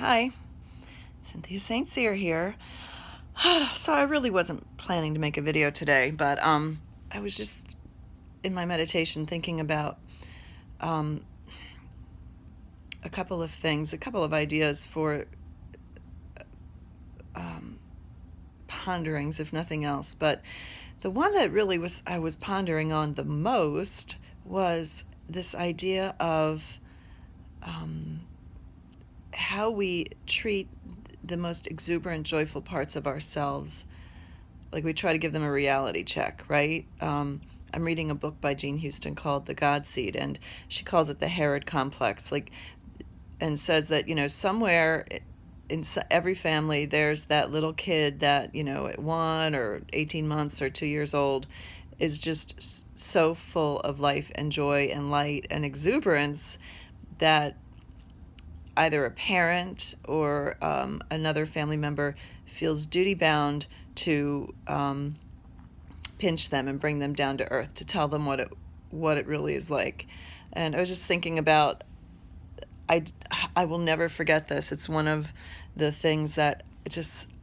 Hi, Cynthia St. Cyr here. So I really wasn't planning to make a video today, but I was just in my meditation thinking about um, a couple of things, a couple of ideas for ponderings, if nothing else. But the one that really I was pondering on the most was this idea of how we treat the most exuberant, joyful parts of ourselves. Like we try to give them a reality check, right? I'm reading a book by Jean Houston called The God Seed, and she calls it the Herod complex. And says that, somewhere in every family there's that little kid that, at 1 or 18 months or 2 years old is just so full of life and joy and light and exuberance that either a parent or another family member feels duty-bound to pinch them and bring them down to earth, to tell them what it really is like. And I was just thinking about, I will never forget this. It's one of the things that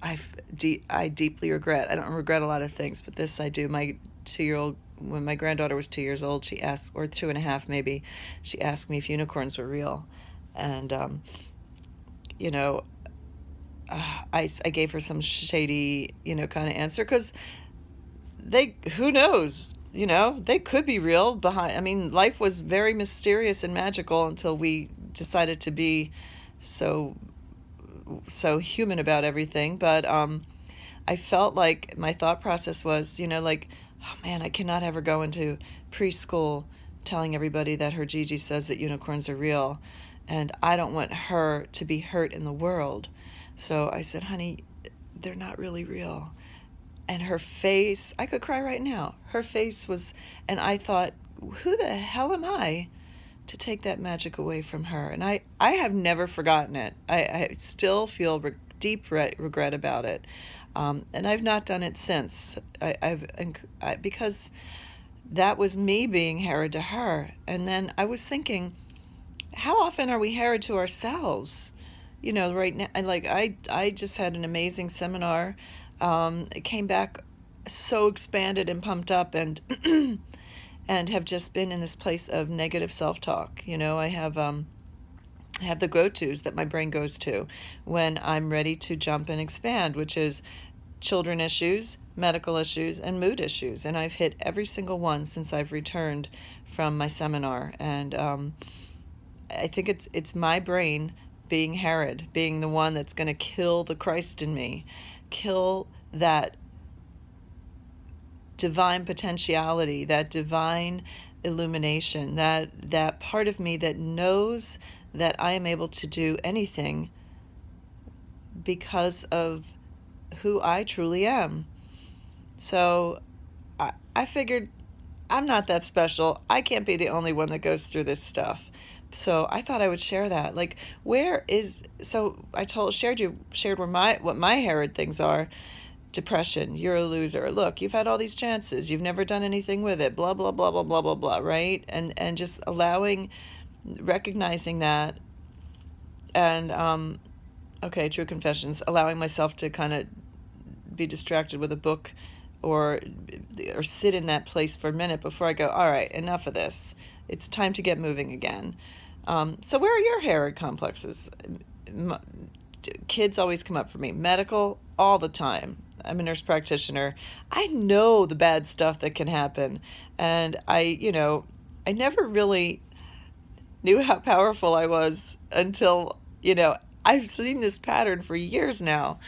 I deeply regret. I don't regret a lot of things, but this I do. My 2-year-old, when my granddaughter was 2 years old, she asked, or 2.5 maybe, she asked me if unicorns were real. And, I gave her some shady, kind of answer, because who knows, they could be real behind. I mean, life was very mysterious and magical until we decided to be so human about everything. But I felt like my thought process was, oh man, I cannot ever go into preschool telling everybody that her Gigi says that unicorns are real, and I don't want her to be hurt in the world. So I said, honey, they're not really real. And her face, I could cry right now. Her face was, and I thought, who the hell am I to take that magic away from her? And I have never forgotten it. I still feel deep regret about it. And I've not done it since. Because that was me being Herod to her. And then I was thinking, how often are we Herod to ourselves? Right now, I just had an amazing seminar. It came back so expanded and pumped up, and and have just been in this place of negative self-talk. I have the go-tos that my brain goes to when I'm ready to jump and expand, which is children issues, medical issues, and mood issues. And I've hit every single one since I've returned from my seminar. And I think it's my brain being Herod, being the one that's going to kill the Christ in me, kill that divine potentiality, that divine illumination, that part of me that knows that I am able to do anything because of who I truly am. So I figured I'm not that special. I can't be the only one that goes through this stuff. So I thought I would share that. Shared what my Herod things are. Depression, you're a loser. Look, you've had all these chances. You've never done anything with it. Blah, blah, blah, blah, blah, blah, blah, right? And just recognizing that. And, true confessions, allowing myself to kind of be distracted with a book or sit in that place for a minute before I go, all right, enough of this. It's time to get moving again. So where are your Herod complexes? Kids always come up for me. Medical, all the time. I'm a nurse practitioner. I know the bad stuff that can happen. And I never really knew how powerful I was until, I've seen this pattern for years now.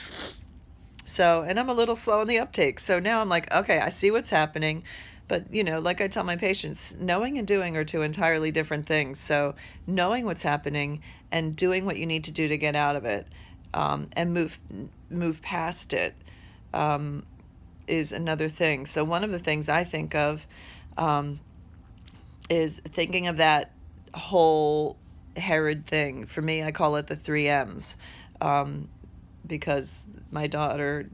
So, and I'm a little slow in the uptake. So now I'm like, okay, I see what's happening. But, like I tell my patients, knowing and doing are two entirely different things. So knowing what's happening and doing what you need to do to get out of it, and move past it, is another thing. So one of the things I think of is thinking of that whole Herod thing. For me, I call it the 3 M's, because my daughter,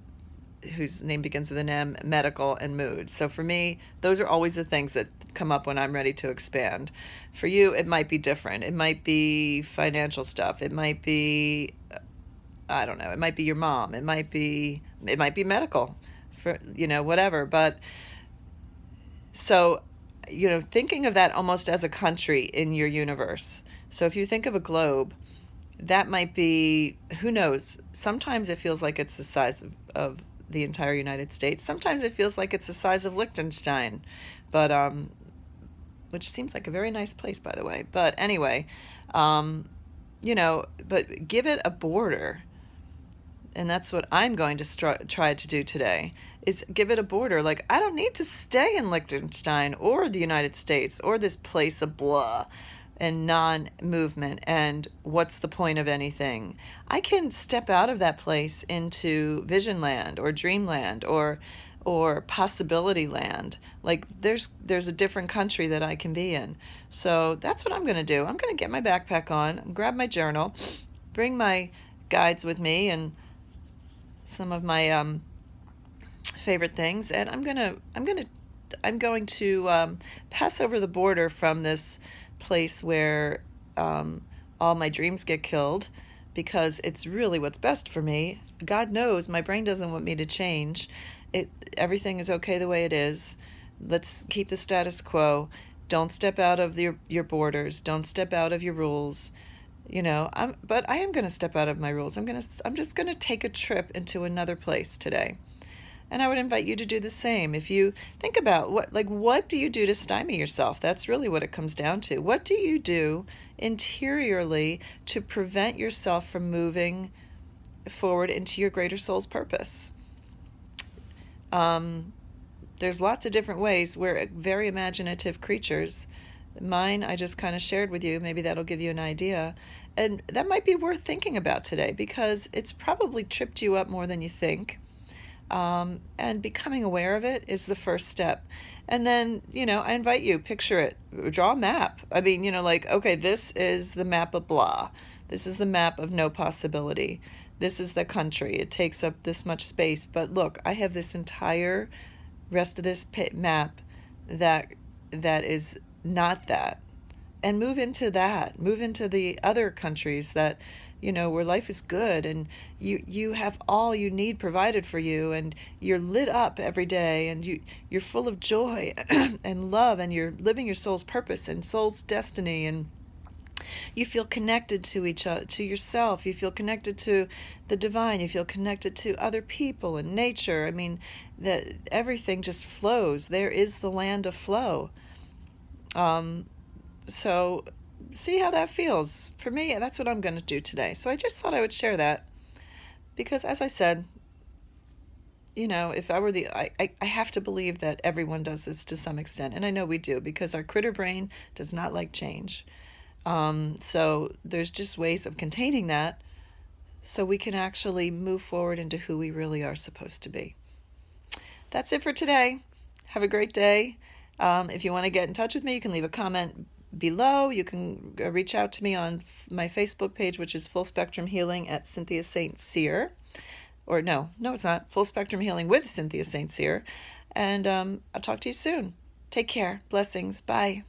whose name begins with an M, medical and mood. So for me, those are always the things that come up when I'm ready to expand. For you, it might be different. It might be financial stuff. It might be I don't know, it might be your mom, it might be medical, for, whatever. But so, thinking of that almost as a country in your universe. So if you think of a globe, that might be, who knows, sometimes it feels like it's the size of the entire United States. Sometimes it feels like it's the size of Liechtenstein, but which seems like a very nice place, by the way. But anyway, but give it a border. And that's what I'm going to try to do today, is give it a border. Like, I don't need to stay in Liechtenstein or the United States or this place of blah and non-movement and what's the point of anything. I can step out of that place into vision land or dreamland or possibility land. Like, there's a different country that I can be in. So that's what I'm going to do. I'm going to get my backpack on, grab my journal, bring my guides with me and some of my favorite things, and I'm going to pass over the border from this place where all my dreams get killed, because it's really what's best for me. God knows my brain doesn't want me to change. Everything is okay the way it is. Let's keep the status quo. Don't step out of your borders. Don't step out of your rules. But I am going to step out of my rules. I'm just going to take a trip into another place today. And I would invite you to do the same. If you think about what do you do to stymie yourself? That's really what it comes down to. What do you do interiorly to prevent yourself from moving forward into your greater soul's purpose? There's lots of different ways. We're very imaginative creatures. Mine, I just kind of shared with you. Maybe that'll give you an idea. And that might be worth thinking about today, because it's probably tripped you up more than you think. And becoming aware of it is the first step. And then, I invite you, picture it, draw a map. I mean, okay, this is the map of blah. This is the map of no possibility. This is the country. It takes up this much space. But look, I have this entire rest of this map that is not that. And move into that. Move into the other countries that, where life is good and you have all you need provided for you, and you're lit up every day, and you're full of joy and love, and you're living your soul's purpose and soul's destiny, and you feel connected to each other, to yourself. You feel connected to the divine. You feel connected to other people and nature. I mean, that everything just flows. There is the land of flow. So see how that feels. For me, that's what I'm going to do today. So I just thought I would share that, because as I said, if I were I have to believe that everyone does this to some extent. And I know we do, because our critter brain does not like change. So there's just ways of containing that so we can actually move forward into who we really are supposed to be. That's it for today. Have a great day. If you want to get in touch with me, you can leave a comment below. You can reach out to me on my Facebook page, which is Full Spectrum Healing at Cynthia St. Cyr. Or no, it's not. Full Spectrum Healing with Cynthia St. Cyr. And I'll talk to you soon. Take care. Blessings. Bye.